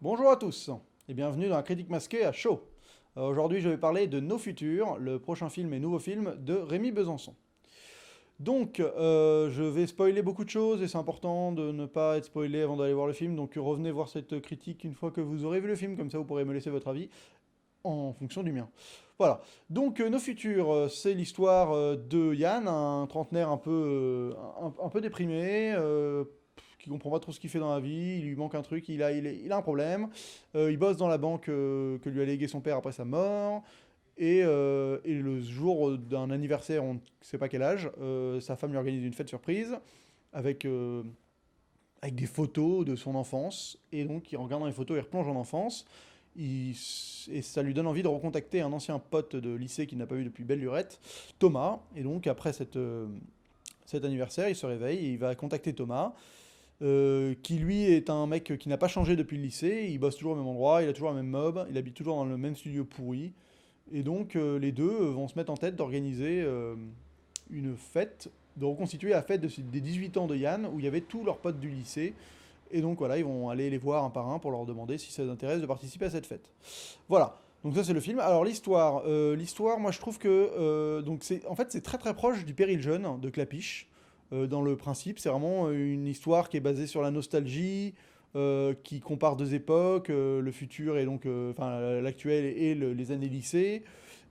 Bonjour à tous et bienvenue dans la critique masquée à chaud. Aujourd'hui, je vais parler de Nos Futurs, le prochain film et nouveau film de Rémi Besançon. Donc, je vais spoiler beaucoup de choses et c'est important de ne pas être spoilé avant d'aller voir le film. Donc, revenez voir cette critique une fois que vous aurez vu le film, comme ça vous pourrez me laisser votre avis en fonction du mien. Voilà. Donc, Nos Futurs, c'est l'histoire de Yann, un trentenaire un peu déprimé, qui comprend pas trop ce qu'il fait dans la vie, il lui manque un truc, il a un problème. Il bosse dans la banque que lui a légué son père après sa mort. Et le jour d'un anniversaire, on ne sait pas quel âge, sa femme lui organise une fête surprise avec, euh, avec des photos de son enfance. Et donc, il regarde dans les photos, il replonge en enfance. Et ça lui donne envie de recontacter un ancien pote de lycée qu'il n'a pas vu depuis belle lurette, Thomas. Et donc, après cet anniversaire, il se réveille et il va contacter Thomas, qui lui est un mec qui n'a pas changé depuis le lycée. Il bosse toujours au même endroit, il a toujours la même mob, il habite toujours dans le même studio pourri. Et donc, les deux vont se mettre en tête d'organiser une fête, de reconstituer la fête des 18 ans de Yann, où il y avait tous leurs potes du lycée. Et donc voilà, ils vont aller les voir un par un pour leur demander si ça les intéresse de participer à cette fête. Voilà. Donc ça c'est le film. Alors l'histoire, moi je trouve que donc en fait c'est très très proche du Péril jeune de Clapiche. Dans le principe, c'est vraiment une histoire qui est basée sur la nostalgie, qui compare deux époques, le futur et donc enfin l'actuel et les années lycée.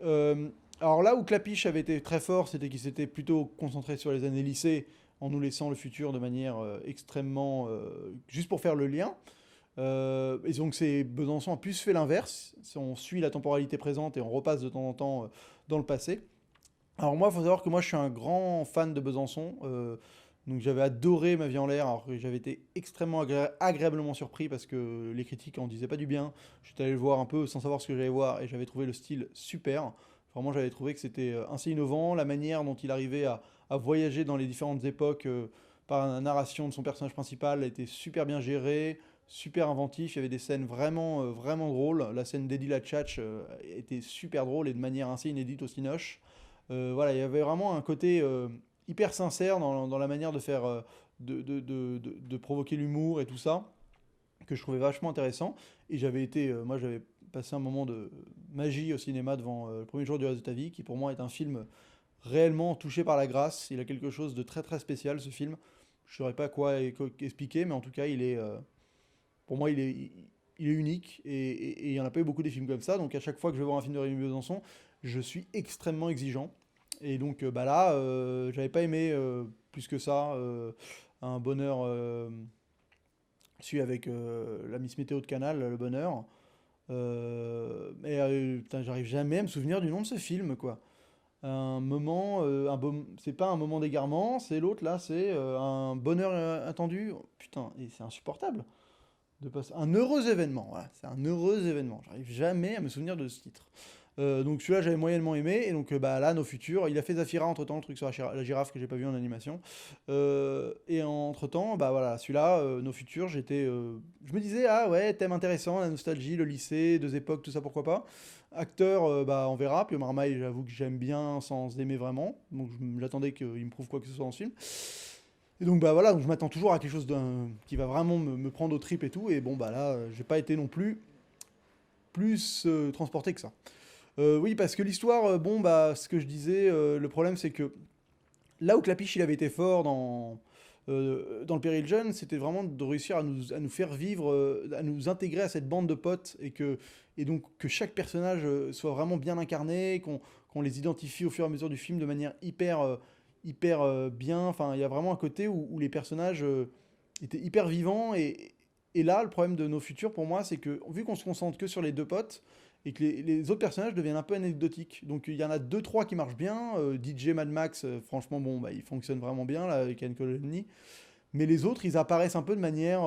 Euh, alors là où Clapiche avait été très fort, c'était qu'il s'était plutôt concentré sur les années lycée en nous laissant le futur de manière extrêmement juste pour faire le lien. Et donc c'est Besançon a plus fait l'inverse. On suit la temporalité présente et on repasse de temps en temps dans le passé. Alors moi, il faut savoir que moi, je suis un grand fan de Besançon. Donc j'avais adoré Ma vie en l'air, alors que j'avais été extrêmement agréablement surpris parce que les critiques en disaient pas du bien. J'étais allé le voir un peu sans savoir ce que j'allais voir et j'avais trouvé le style super. Vraiment, j'avais trouvé que c'était assez innovant, la manière dont il arrivait à voyager dans les différentes époques par la narration de son personnage principal était super bien gérée, super inventif. Il y avait des scènes vraiment drôles. La scène d'Eddie Latchatch était super drôle et de manière assez inédite au Cinoche. Voilà, il y avait vraiment un côté hyper sincère dans la manière de faire, de provoquer l'humour et tout ça, que je trouvais vachement intéressant. Et moi j'avais passé un moment de magie au cinéma devant Le premier jour du reste de ta vie, qui pour moi est un film réellement touché par la grâce. Il a quelque chose de très très spécial ce film. Je ne saurais pas expliquer, mais en tout cas pour moi il est unique et il n'y en a pas eu beaucoup des films comme ça. Donc à chaque fois que je vais voir un film de Rémi Besançon, je suis extrêmement exigeant. Et donc bah là, j'avais pas aimé plus que ça un bonheur, celui avec la Miss Météo de Canal, le bonheur. Putain, j'arrive jamais à me souvenir du nom de ce film, quoi. Un moment, c'est pas un moment d'égarement, c'est l'autre là, c'est un bonheur attendu. Oh, putain, et c'est insupportable de passer. Un heureux événement, voilà, c'est un heureux événement. J'arrive jamais à me souvenir de ce titre. Donc celui-là j'avais moyennement aimé et donc bah là Nos Futurs, il a fait Zafira entre temps le truc sur la girafe que j'ai pas vu en animation. Et entre temps bah voilà celui-là Nos Futurs je me disais ah ouais thème intéressant la nostalgie le lycée deux époques tout ça pourquoi pas. Acteur bah on verra puis Omar Marmaille j'avoue que j'aime bien sans aimer vraiment donc j'attendais qu'il me prouve quoi que ce soit dans ce film. Et donc bah voilà donc je m'attends toujours à quelque chose qui va vraiment me prendre aux tripes et tout et bon bah là j'ai pas été non plus transporté que ça. Oui, parce que l'histoire, bon, bah, ce que je disais, le problème, c'est que là où Clapiche, il avait été fort dans le Péril Jeune, c'était vraiment de réussir à nous faire vivre, à nous intégrer à cette bande de potes, et donc que chaque personnage soit vraiment bien incarné, qu'on les identifie au fur et à mesure du film de manière hyper bien. Enfin, il y a vraiment un côté où les personnages étaient hyper vivants, et là, le problème de Nos Futurs, pour moi, c'est que vu qu'on se concentre que sur les deux potes, et que les autres personnages deviennent un peu anecdotiques. Donc il y en a deux trois qui marchent bien. DJ Mad Max, franchement, bon, bah, il fonctionne vraiment bien là, avec Anne Colony. Mais les autres, ils apparaissent un peu de manière.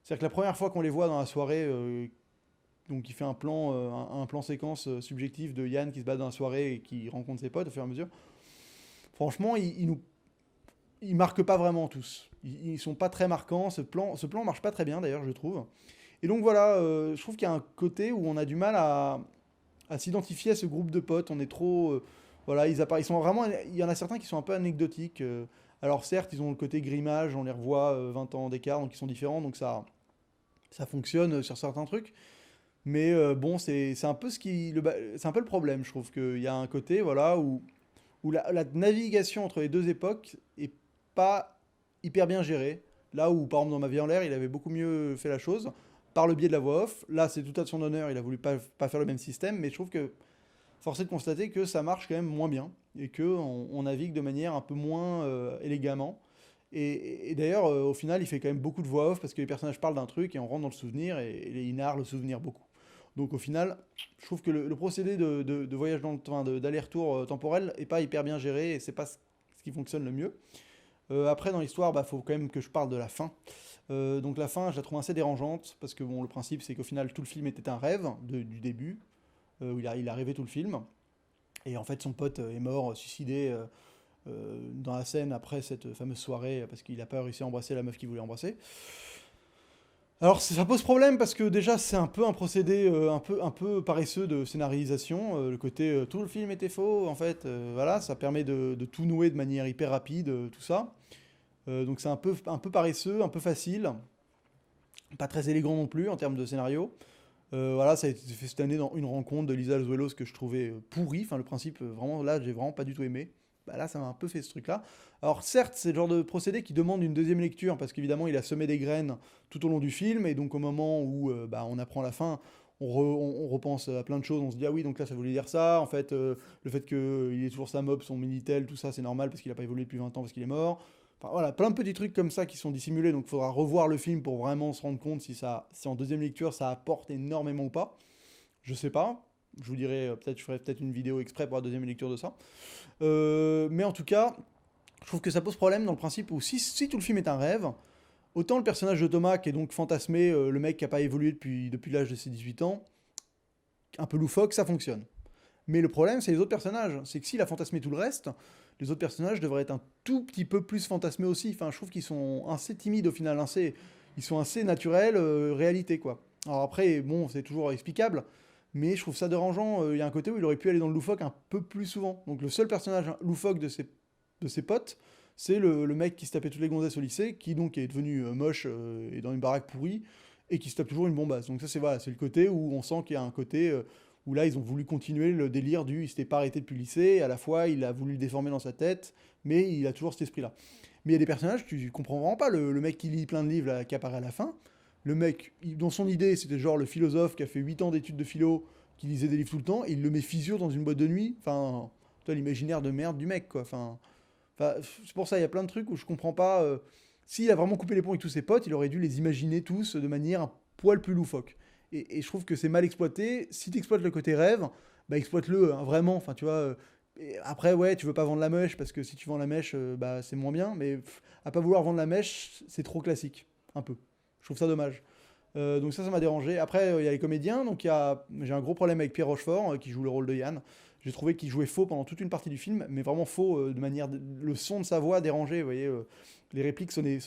C'est-à-dire que la première fois qu'on les voit dans la soirée, donc il fait un plan séquence subjectif de Yann qui se bat dans la soirée et qui rencontre ses potes au fur et à mesure. Franchement, ils marquent pas vraiment tous. Ils sont pas très marquants. Ce plan marche pas très bien d'ailleurs, je trouve. Et donc voilà, je trouve qu'il y a un côté où on a du mal à s'identifier à ce groupe de potes. On est trop. Voilà, ils sont vraiment. Il y en a certains qui sont un peu anecdotiques. Alors certes, ils ont le côté grimage, on les revoit 20 ans d'écart, donc ils sont différents, donc ça fonctionne sur certains trucs. Mais bon, c'est un peu c'est un peu le problème, je trouve qu'il y a un côté, voilà, où la navigation entre les deux époques est pas hyper bien gérée. Là où, par exemple, dans Ma vie en l'air, il avait beaucoup mieux fait la chose, par le biais de la voix off. Là, c'est tout à son honneur, il a voulu pas faire le même système, mais je trouve que, force est de constater que ça marche quand même moins bien, et que on navigue de manière un peu moins élégamment. Et d'ailleurs, au final, il fait quand même beaucoup de voix off, parce que les personnages parlent d'un truc, et on rentre dans le souvenir, et il narre le souvenir beaucoup. Donc au final, je trouve que le procédé de voyage dans le temps, d'aller-retour temporel, est pas hyper bien géré, et c'est pas ce qui fonctionne le mieux. Après, dans l'histoire, bah, faut quand même que je parle de la fin. Donc la fin, je la trouve assez dérangeante, parce que bon, le principe, c'est qu'au final, tout le film était un rêve du début, où il a rêvé tout le film. Et en fait, son pote est mort, suicidé dans la scène après cette fameuse soirée, parce qu'il a pas réussi à embrasser la meuf qu'il voulait embrasser. Alors ça pose problème parce que déjà c'est un peu un procédé un peu paresseux de scénarisation, le côté tout le film était faux en fait, voilà, ça permet de tout nouer de manière hyper rapide, tout ça. Donc c'est un peu paresseux, un peu facile, pas très élégant non plus en termes de scénario. Voilà, ça a été fait cette année dans Une rencontre de Lisa Azuelos que je trouvais pourri, enfin le principe vraiment là j'ai vraiment pas du tout aimé. Bah là ça m'a un peu fait ce truc là. Alors certes c'est le genre de procédé qui demande une deuxième lecture parce qu'évidemment il a semé des graines tout au long du film et donc au moment où bah, on apprend la fin, on repense à plein de choses, on se dit ah oui donc là ça voulait dire ça, en fait le fait qu'il ait toujours sa mob, son Minitel, tout ça c'est normal parce qu'il a pas évolué depuis 20 ans parce qu'il est mort. Enfin, voilà, plein de petits trucs comme ça qui sont dissimulés, donc il faudra revoir le film pour vraiment se rendre compte si en deuxième lecture ça apporte énormément ou pas. Je sais pas. Je vous dirai, peut-être, je ferai peut-être une vidéo exprès pour la deuxième lecture de ça. Mais en tout cas, je trouve que ça pose problème dans le principe où si tout le film est un rêve, autant le personnage de Thomas, qui est donc fantasmé, le mec qui n'a pas évolué depuis l'âge de ses 18 ans, un peu loufoque, ça fonctionne. Mais le problème, c'est les autres personnages. C'est que s'il a fantasmé tout le reste, les autres personnages devraient être un tout petit peu plus fantasmés aussi. Enfin, je trouve qu'ils sont assez timides au final, ils sont assez naturels, réalité quoi. Alors après, bon, c'est toujours explicable, mais je trouve ça dérangeant. Il y a un côté où il aurait pu aller dans le loufoque un peu plus souvent. Donc le seul personnage loufoque de ses potes, c'est le mec qui se tapait toutes les gonzesses au lycée, qui donc est devenu moche et dans une baraque pourrie, et qui se tape toujours une bombasse. Donc ça, c'est voilà, c'est le côté où on sent qu'il y a un côté où là, ils ont voulu continuer le délire il s'était pas arrêté depuis le lycée, et à la fois, il a voulu le déformer dans sa tête, mais il a toujours cet esprit-là. Mais il y a des personnages, tu comprends vraiment pas, le mec qui lit plein de livres, là, qui apparaît à la fin, le mec, dans son idée, c'était genre le philosophe qui a fait 8 ans d'études de philo, qui lisait des livres tout le temps, et il le met physio dans une boîte de nuit, enfin, toi, l'imaginaire de merde du mec, quoi, enfin, c'est pour ça, il y a plein de trucs où je comprends pas, s'il a vraiment coupé les ponts avec tous ses potes, il aurait dû les imaginer tous de manière un poil plus loufoque. Et je trouve que c'est mal exploité. Si tu exploites le côté rêve, bah exploite-le hein, vraiment. Enfin, tu vois. Et après, ouais, tu veux pas vendre la mèche parce que si tu vends la mèche, bah c'est moins bien. Mais à pas vouloir vendre la mèche, c'est trop classique, un peu. Je trouve ça dommage. Donc ça m'a dérangé. Après, il y a les comédiens. Donc j'ai un gros problème avec Pierre Rochefort qui joue le rôle de Yann. J'ai trouvé qu'il jouait faux pendant toute une partie du film, mais vraiment faux de manière. Le son de sa voix dérangeait. Vous voyez, les répliques sonnaient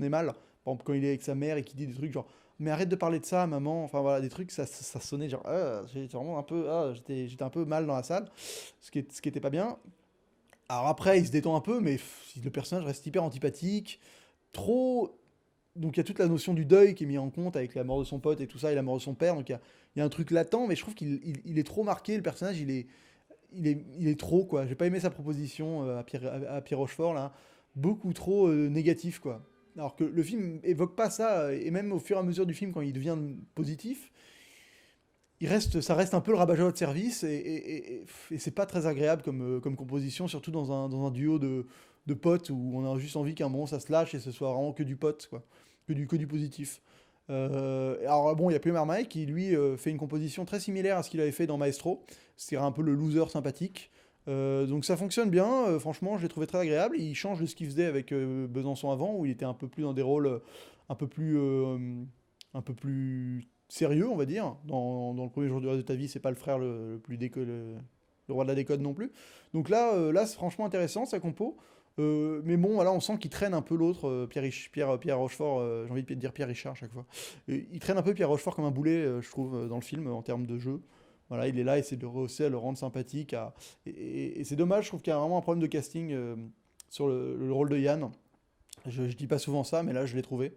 mal. Par exemple, quand il est avec sa mère et qu'il dit des trucs genre mais arrête de parler de ça, maman. Enfin voilà, des trucs, ça sonnait genre, j'étais vraiment un peu, j'étais un peu mal dans la salle, ce qui était pas bien. Alors après, il se détend un peu, mais le personnage reste hyper antipathique, trop. Donc il y a toute la notion du deuil qui est mis en compte avec la mort de son pote et tout ça, et la mort de son père. Donc il y a un truc latent, mais je trouve qu'il est trop marqué. Le personnage, il est trop quoi. J'ai pas aimé sa proposition à Pierre Rochefort là, beaucoup trop négatif quoi. Alors que le film évoque pas ça, et même au fur et à mesure du film, quand il devient positif, ça reste un peu le rabat-joie de service, et c'est pas très agréable comme composition, surtout dans un duo de potes où on a juste envie qu'un moment ça se lâche et ce soit vraiment que du pote, quoi, que du positif. Alors bon, il y a Pieter Mike qui lui fait une composition très similaire à ce qu'il avait fait dans Maestro, c'est un peu le loser sympathique. Donc ça fonctionne bien, franchement, je l'ai trouvé très agréable. Il change de ce qu'il faisait avec Besançon avant, où il était un peu plus dans des rôles un peu plus, euh, un peu plus sérieux, on va dire. Dans le premier jour du reste de ta vie, c'est pas le frère le plus le roi de la décode non plus. Donc là c'est franchement intéressant, sa compo. Mais bon, voilà, on sent qu'il traîne un peu l'autre, Pierre Rochefort, j'ai envie de dire Pierre Richard à chaque fois. Il traîne un peu Pierre Rochefort comme un boulet, je trouve, dans le film, en termes de jeu. Voilà, il est là, essaie de le rehausser, à le rendre sympathique. Et c'est dommage, je trouve qu'il y a vraiment un problème de casting sur le rôle de Yann. Je dis pas souvent ça, mais là, je l'ai trouvé.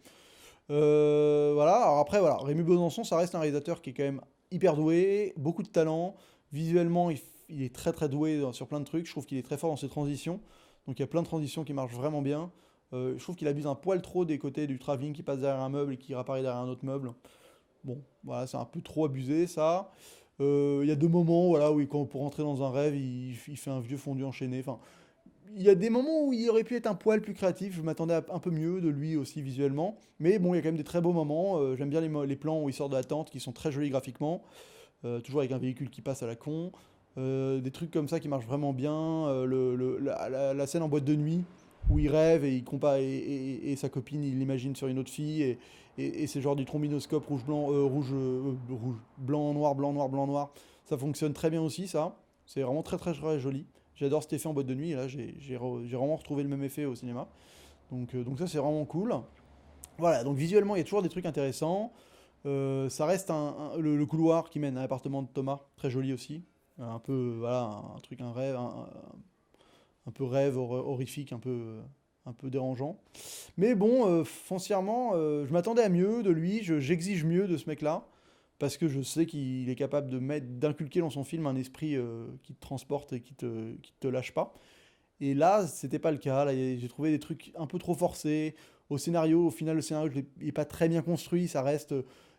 Voilà, alors après, voilà, Rémi Besançon, ça reste un réalisateur qui est quand même hyper doué, beaucoup de talent. Visuellement, il est très très doué sur plein de trucs. Je trouve qu'il est très fort dans ses transitions. Donc il y a plein de transitions qui marchent vraiment bien. Je trouve qu'il abuse un poil trop des côtés du travelling qui passe derrière un meuble et qui réapparaît derrière un autre meuble. Bon, voilà, c'est un peu trop abusé ça. Il y a deux moments, voilà, où pour rentrer dans un rêve, il fait un vieux fondu enchaîné. Enfin, il y a des moments où il aurait pu être un poil plus créatif, je m'attendais à un peu mieux de lui aussi visuellement, mais bon, il y a quand même des très beaux moments, j'aime bien les plans où il sort de la tente, qui sont très jolis graphiquement, toujours avec un véhicule qui passe à la con, des trucs comme ça qui marchent vraiment bien, la scène en boîte de nuit, où il rêve et il combat et sa copine, il l'imagine sur une autre fille, et c'est genre du trombinoscope rouge-blanc, rouge, blanc-noir, blanc-noir, blanc-noir, ça fonctionne très bien aussi ça, c'est vraiment très très très joli. J'adore cet effet en boîte de nuit, et là j'ai vraiment retrouvé le même effet au cinéma. Donc ça c'est vraiment cool. Voilà, donc visuellement il y a toujours des trucs intéressants. Ça reste le couloir qui mène à l'appartement de Thomas, très joli aussi. Un peu, voilà, un truc, un rêve, un peu rêve horrifique, un peu dérangeant. Mais bon, foncièrement, je m'attendais à mieux de lui, j'exige mieux de ce mec-là, parce que je sais qu'il est capable d'inculquer dans son film un esprit qui te transporte et qui te lâche pas. Et là, c'était pas le cas. Là, j'ai trouvé des trucs un peu trop forcés. Au scénario, au final, le scénario n'est pas très bien construit. Ça reste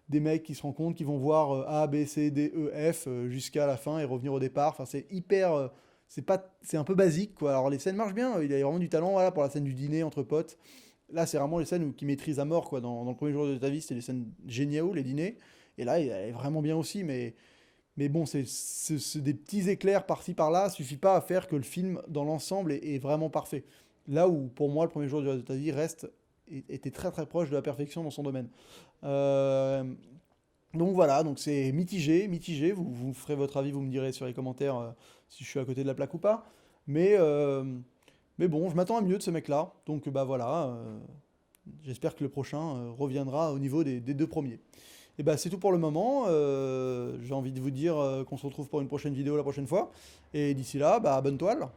des mecs qui se rendent compte qu'ils vont voir A, B, C, D, E, F jusqu'à la fin et revenir au départ. Enfin, c'est hyper. C'est un peu basique, quoi. Alors, les scènes marchent bien. Il a vraiment du talent, voilà, pour la scène du dîner entre potes. Là, c'est vraiment les scènes qui maîtrisent à mort, quoi. Dans le premier jour de ta vie, c'était les scènes géniaux, les dîners. Et là, il est vraiment bien aussi, mais bon, c'est des petits éclairs par-ci par-là, suffit pas à faire que le film, dans l'ensemble, est vraiment parfait. Là où, pour moi, le premier jour de ta vie était très très proche de la perfection dans son domaine. Euh, donc voilà, donc c'est mitigé, mitigé. Vous ferez votre avis, vous me direz sur les commentaires si je suis à côté de la plaque ou pas. Mais, euh, mais bon, je m'attends à mieux de ce mec-là. Donc bah voilà, j'espère que le prochain reviendra au niveau des deux premiers. Et bah c'est tout pour le moment. J'ai envie de vous dire qu'on se retrouve pour une prochaine vidéo la prochaine fois. Et d'ici là, bah bonne toile.